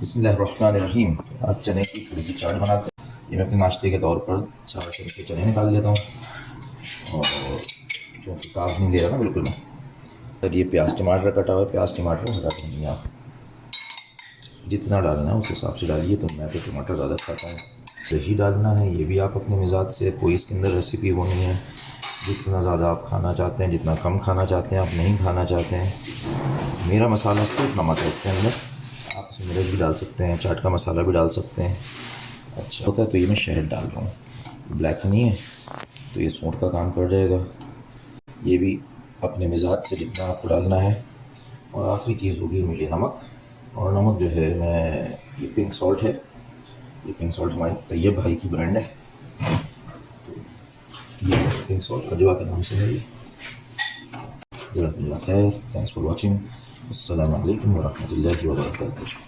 बिस्मिल्लाहिर्रहमानिर्रहीम। आज चने की थोड़ी सी चाट बनाते हैं। ये मैं अपने नाश्ते के तौर पर 4 चमचे चने निकाल लेता हूँ और जो कि काफ नहीं ले रहा ना बिल्कुल मैं। और ये प्याज टमाटर कटा हुआ है, प्याज टमाटर हरा धनिया जितना डालना है उस हिसाब से डालिए। तो मैं तो टमाटर ज़्यादा खाता हूँ। दही डालना है, ये भी आप अपने मिजाज से, कोई इसके अंदर रेसिपी वो नहीं है। जितना ज़्यादा आप खाना चाहते हैं, जितना कम खाना चाहते हैं, आप नहीं खाना चाहते हैं। मेरा मसाला सिर्फ नमक है इसके अंदर। आप इसमें मिर्च भी डाल सकते हैं, चाट का मसाला भी डाल सकते हैं। अच्छा होता है। तो ये मैं शहद डाल रहा हूँ, ब्लैक हनी है तो ये सूंठ का काम कर जाएगा। ये भी अपने मिजाज से जितना आपको डालना है। और आखिरी चीज़ होगी मेरी नमक। और नमक जो है मैं, ये पिंक सॉल्ट है। ये पिंक सॉल्ट हमारे तैयब भाई की ब्रांड है। तो ये पिंक सॉल्ट अजवा के नाम से है। ये जज़ाकल्लाह खैर। Thanks for watching. अस्सलामु अलैकुम वरहमतुल्लाहि वबरकातुहू।